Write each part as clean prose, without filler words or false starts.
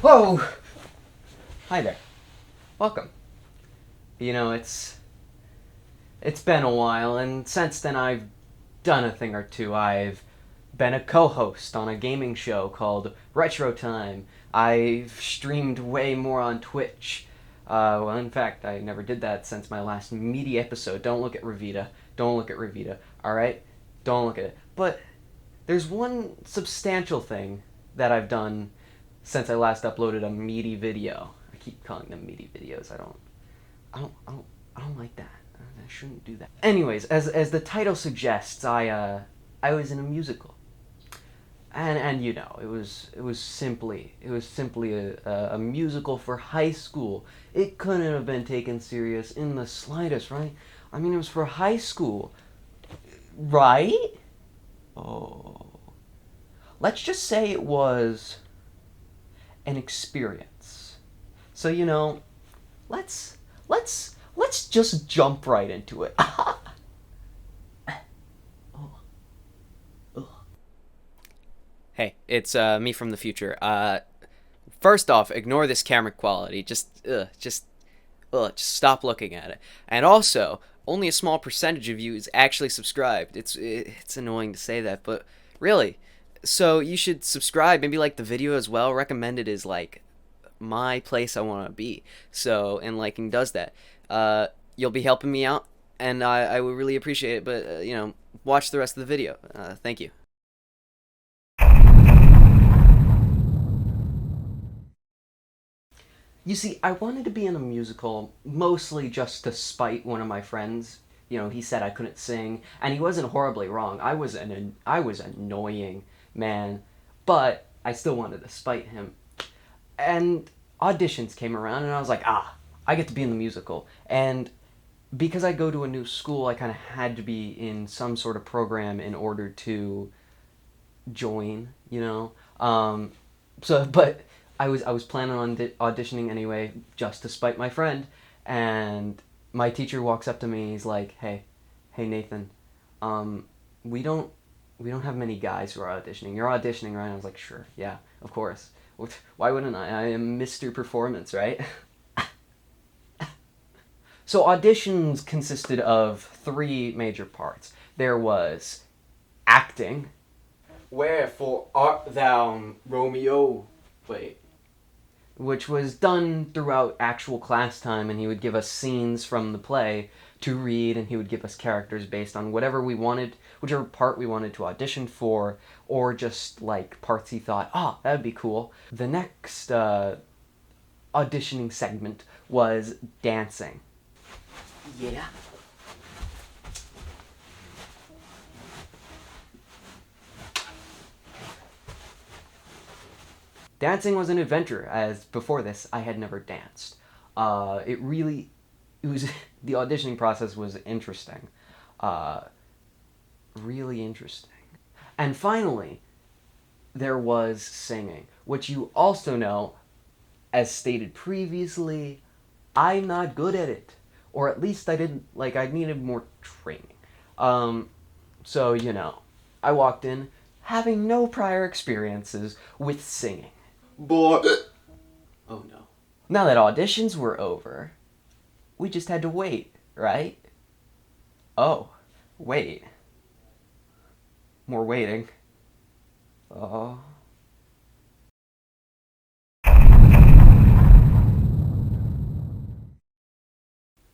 Whoa! Hi there. Welcome. You know, it's been a while, and since then I've done a thing or two. I've been a co-host on a gaming show called Retro Time. I've streamed way more on Twitch. Well, in fact, I never did that since my last meaty episode. Don't look at Revita. Don't look at Revita. All right? Don't look at it. But there's one substantial thing that I've done since I last uploaded a meaty video. I keep calling them meaty videos. I don't like that. I shouldn't do that. Anyways, as the title suggests, I was in a musical, and you know, it was simply a musical for high school. It couldn't have been taken serious in the slightest, right? I mean, it was for high school, right? Oh, let's just say it was an experience. So you know, let's just jump right into it. Oh, ugh. Hey, it's me from the future. First off, ignore this camera quality. Just stop looking at it. And also, only a small percentage of you is actually subscribed. It's annoying to say that, but really, so you should subscribe. Maybe like the video as well. Recommended is like my place I want to be. So, and liking does that. You'll be helping me out, and I would really appreciate it. But you know, watch the rest of the video. Thank you. You see, I wanted to be in a musical mostly just to spite one of my friends. You know, he said I couldn't sing, and he wasn't horribly wrong. I was annoying, man, but I still wanted to spite him. And auditions came around, and I was like, I get to be in the musical. And because I go to a new school, I kind of had to be in some sort of program in order to join, you know. But I was planning on auditioning anyway, just to spite my friend. And my teacher walks up to me. He's like, hey Nathan, um, we don't we don't have many guys who are auditioning. You're auditioning, right? I was like, sure, yeah, of course. Why wouldn't I? I am Mr. Performance, right? So auditions consisted of three major parts. There was acting. Wherefore art thou Romeo? Wait. Which was done throughout actual class time, and he would give us scenes from the play to read, and he would give us characters based on whatever we wanted, whichever part we wanted to audition for, or just like parts he thought, that'd be cool. The next auditioning segment was dancing. Yeah. Dancing was an adventure, as before this I had never danced. It was the auditioning process was interesting, uh, really interesting. And finally, there was singing, which you also know, as stated previously, I'm not good at it, or at least I didn't like. I needed more training. Um, so you know, I walked in having no prior experiences with singing. Boy. Oh no. Now that auditions were over, we just had to wait, right? Oh, wait. More waiting. Oh.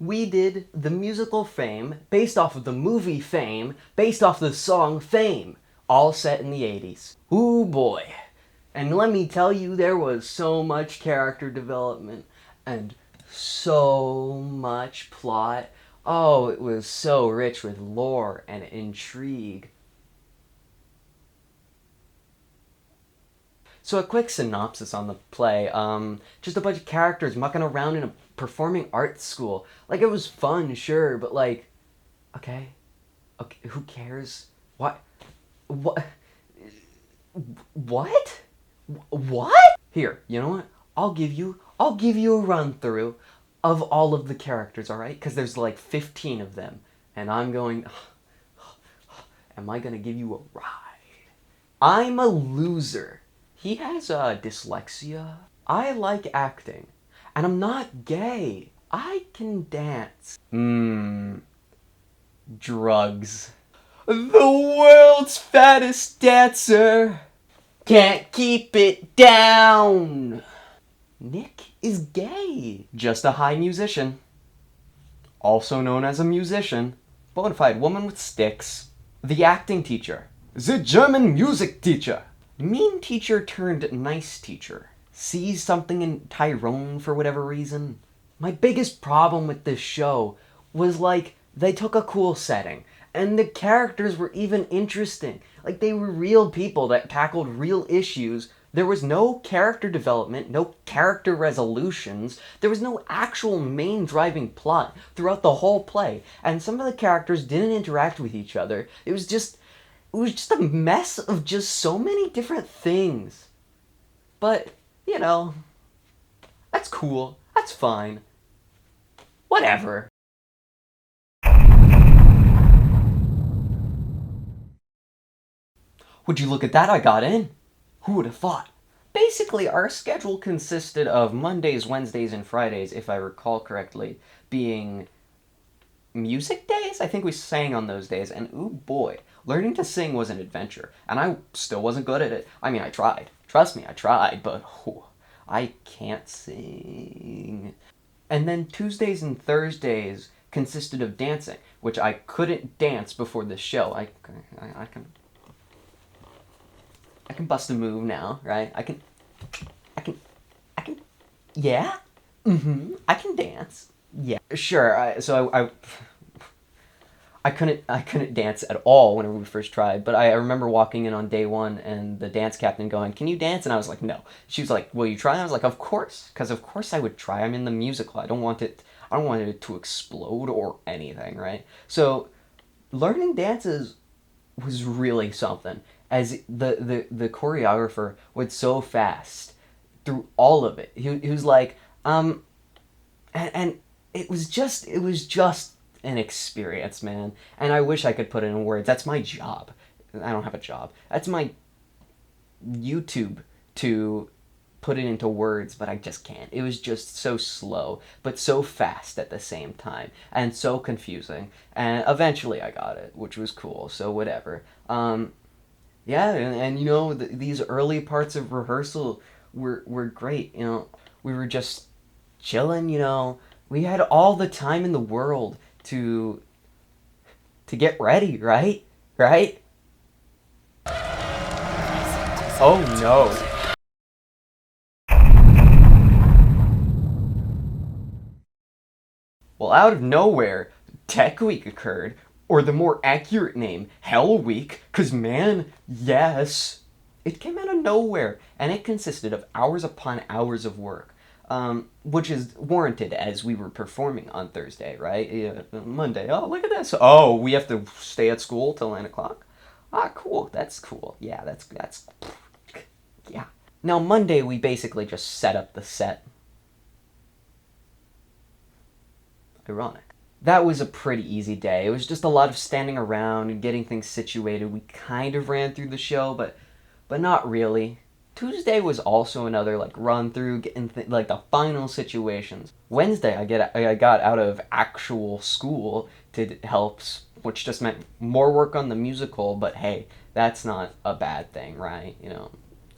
We did the musical Fame, based off of the movie Fame, based off the song Fame, all set in the 80s. Ooh boy. And let me tell you, there was so much character development and so much plot. Oh, it was so rich with lore and intrigue. So a quick synopsis on the play. Just a bunch of characters mucking around in a performing arts school. Like, it was fun, sure, but like, okay, who cares? What? What? What? What? Here, you know what? I'll give you a run through of all of the characters, all right? Because there's like 15 of them, and I'm going. Am I gonna give you a ride? I'm a loser. He has dyslexia. I like acting. And I'm not gay. I can dance. Drugs. The world's fattest dancer can't keep it down. Nick is gay. Just a high musician. Also known as a musician. Bona fide woman with sticks. The acting teacher. The German music teacher. Mean teacher turned nice teacher. Sees something in Tyrone for whatever reason. My biggest problem with this show was like they took a cool setting and the characters were even interesting. Like they were real people that tackled real issues. There was no character development, no character resolutions. There was no actual main driving plot throughout the whole play. And some of the characters didn't interact with each other. It was just a mess of just so many different things. But, you know, that's cool. That's fine. Whatever. Would you look at that, I got in? Who would have thought? Basically, our schedule consisted of Mondays, Wednesdays, and Fridays, if I recall correctly, being music days? I think we sang on those days, and ooh boy, learning to sing was an adventure, and I still wasn't good at it. I mean, I tried. Trust me, I tried, but I can't sing. And then Tuesdays and Thursdays consisted of dancing, which I couldn't dance before the show. I can bust a move now, right? I can, yeah? I can dance. Yeah. Sure, I couldn't dance at all whenever we first tried, but I remember walking in on day one and the dance captain going, "Can you dance?" And I was like, "No." She was like, "Will you try?" And I was like, "Of course," because of course I would try. I'm in the musical. I don't want it to explode or anything, right? So learning dances was really something, as the choreographer went so fast through all of it. He was like, and it was just an experience, man. And I wish I could put it in words. That's my job. I don't have a job. That's my YouTube to put it into words, but I just can't. It was just so slow, but so fast at the same time, and so confusing. And eventually I got it, which was cool. So whatever. Yeah, and you know, these early parts of rehearsal were great. You know, we were just chilling. You know, we had all the time in the world to get ready, right? Right? Oh no. Well, out of nowhere, Tech Week occurred, or the more accurate name, Hell Week, 'cause man, yes. It came out of nowhere, and it consisted of hours upon hours of work. Which is warranted as we were performing on Thursday, right? Yeah, Monday. Oh, look at this. Oh, we have to stay at school till 9 o'clock. Ah, cool. That's cool. Yeah, that's yeah. Now Monday we basically just set up the set. Ironic. That was a pretty easy day. It was just a lot of standing around and getting things situated. We kind of ran through the show, but not really. Tuesday was also another like run through, getting like the final situations. Wednesday I got out of actual school to help, which just meant more work on the musical. But hey, that's not a bad thing, right? You know,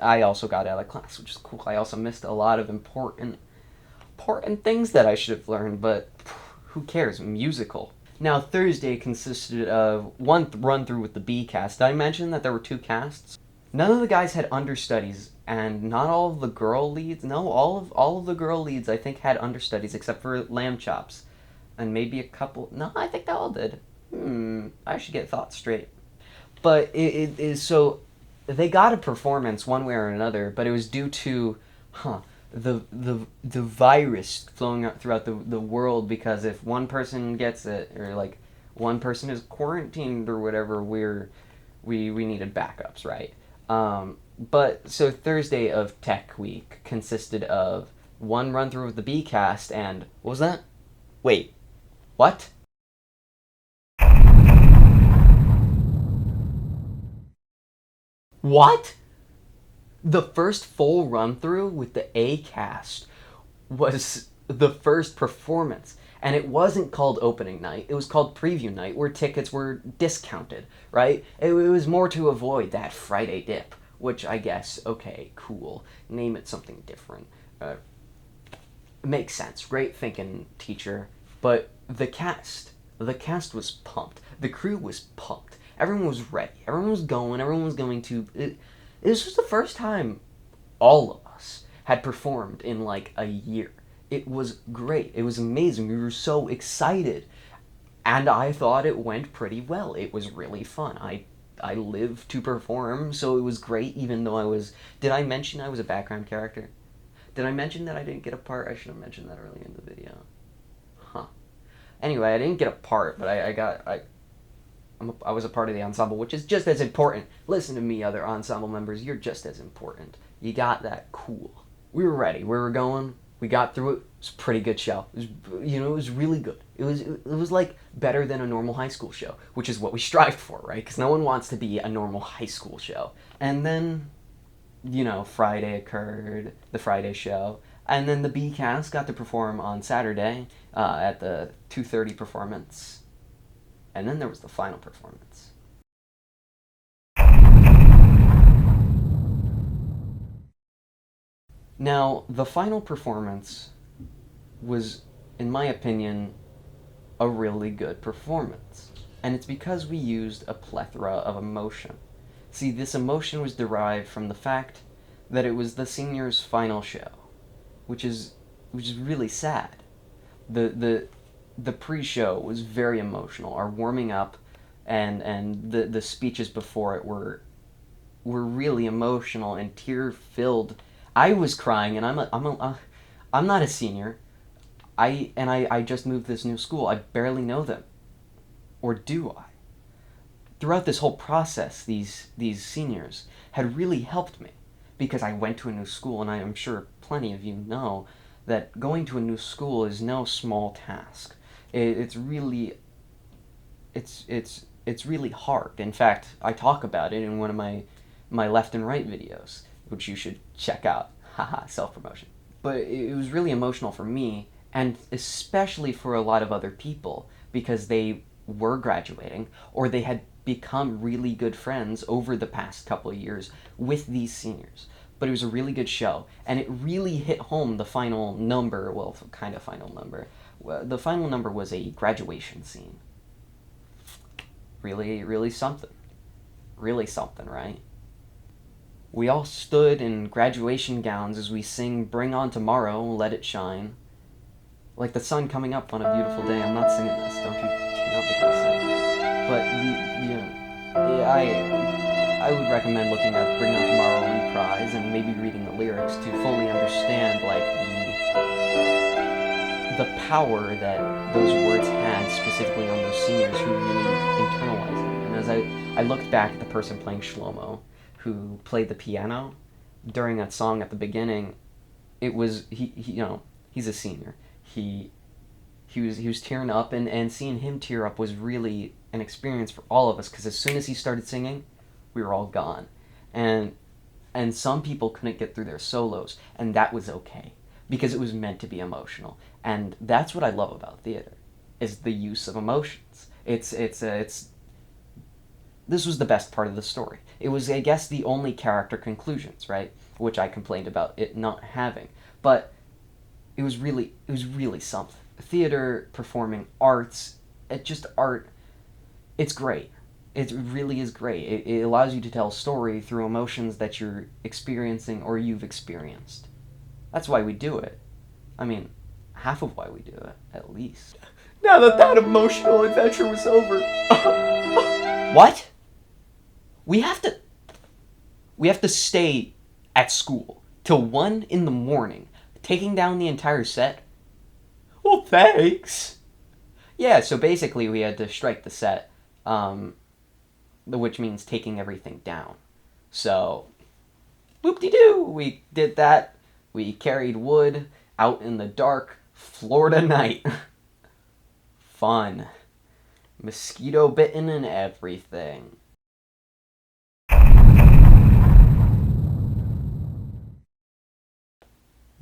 I also got out of class, which is cool. I also missed a lot of important things that I should have learned, but who cares? Musical. Now Thursday consisted of one run through with the B cast. Did I mention that there were two casts? None of the guys had understudies, and not all of the girl leads. No, all of the girl leads I think had understudies except for Lamb Chops, and maybe a couple. No, I think they all did. I should get thoughts straight. But it is so they got a performance one way or another, but it was due to, the virus flowing out throughout the world, because if one person gets it, or like one person is quarantined or whatever, we needed backups, right? But so Thursday of Tech Week consisted of one run through of the B cast and what was that? Wait, what? What? The first full run through with the A cast was the first performance. And it wasn't called opening night, it was called preview night, where tickets were discounted, right? It was more to avoid that Friday dip, which I guess, okay, cool. Name it something different. Makes sense. Great thinking, teacher. But the cast was pumped. The crew was pumped. Everyone was ready. Everyone was going. Everyone was going to. This was the first time all of us had performed in like a year. It was great. It was amazing. We were so excited. And I thought it went pretty well. It was really fun. I live to perform, so it was great, even though I was... Did I mention I was a background character? Did I mention that I didn't get a part? I should have mentioned that earlier in the video. Huh. Anyway, I didn't get a part, but I was a part of the ensemble, which is just as important. Listen to me, other ensemble members. You're just as important. You got that cool. We were ready. We were going. We got through it. It was a pretty good show. It was, it was really good. It was like better than a normal high school show, which is what we strived for, right? Because no one wants to be a normal high school show. And then, Friday occurred, the Friday show, and then the B cast got to perform on Saturday at the 2:30 performance, and then there was the final performance. Now, the final performance was, in my opinion, a really good performance. And it's because we used a plethora of emotion. See, this emotion was derived from the fact that it was the seniors' final show, which is really sad. The pre-show was very emotional. Our warming up and the speeches before it were really emotional and tear-filled. I was crying, and I'm not a senior. I just moved to this new school. I barely know them, or do I? Throughout this whole process, these seniors had really helped me, because I went to a new school, and I am sure plenty of you know that going to a new school is no small task. It's really hard. In fact, I talk about it in one of my left and right videos, which you should check out. Haha, self-promotion. But it was really emotional for me, and especially for a lot of other people, because they were graduating, or they had become really good friends over the past couple of years with these seniors. But it was a really good show, and it really hit home the final number, well, kind of final number. The final number was a graduation scene. Really something. Really something, right? We all stood in graduation gowns as we sing Bring On Tomorrow, Let It Shine. Like the sun coming up on a beautiful day. I'm not singing this, don't make me sing. But I would recommend looking at Bring On Tomorrow reprise and maybe reading the lyrics to fully understand the power that those words had specifically on those seniors who really internalized them. And as I looked back at the person playing Shlomo, who played the piano during that song at the beginning, it was he's a senior. He was tearing up, and seeing him tear up was really an experience for all of us, because as soon as he started singing, we were all gone, and some people couldn't get through their solos, and that was okay, because it was meant to be emotional, and that's what I love about theater, is the use of emotions. This was the best part of the story. It was, I guess, the only character conclusions, right? Which I complained about it not having. But it was really something. Theater, performing, arts, art, it's great. It really is great. It allows you to tell a story through emotions that you're experiencing or you've experienced. That's why we do it. I mean, half of why we do it, at least. Now that emotional adventure was over. What? We have to stay at school till 1 a.m, taking down the entire set? Well, thanks. Yeah, so basically we had to strike the set, which means taking everything down. So, whoop-de-doo, we did that. We carried wood out in the dark Florida night. Fun. Mosquito bitten and everything.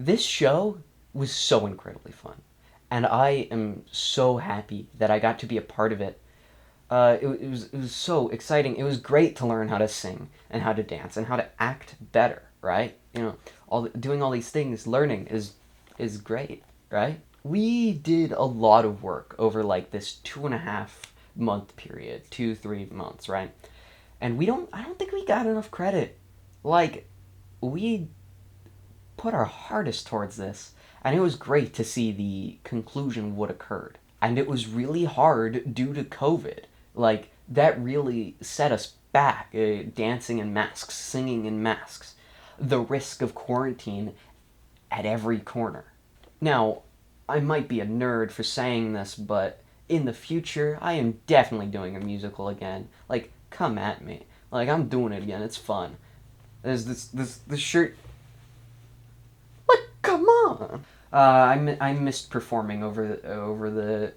This show was so incredibly fun, and I am so happy that I got to be a part of it. It was so exciting. It was great to learn how to sing and how to dance and how to act better, right? Doing all these things, learning is great, right? We did a lot of work over like this 2.5 month period, 2 3 months, right? And I don't think we got enough credit. Like, we put our hardest towards this, and it was great to see the conclusion what occurred. And it was really hard due to COVID. Like, that really set us back, dancing in masks, singing in masks, the risk of quarantine at every corner. Now, I might be a nerd for saying this, but in the future, I am definitely doing a musical again. Like, come at me. Like, I'm doing it again. It's fun. There's this shirt. Like, come on. I missed performing over the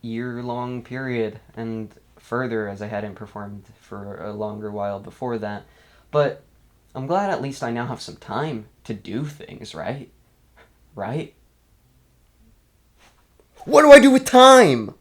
year-long period, and further as I hadn't performed for a longer while before that. But I'm glad at least I now have some time to do things, right? Right? What do I do with time?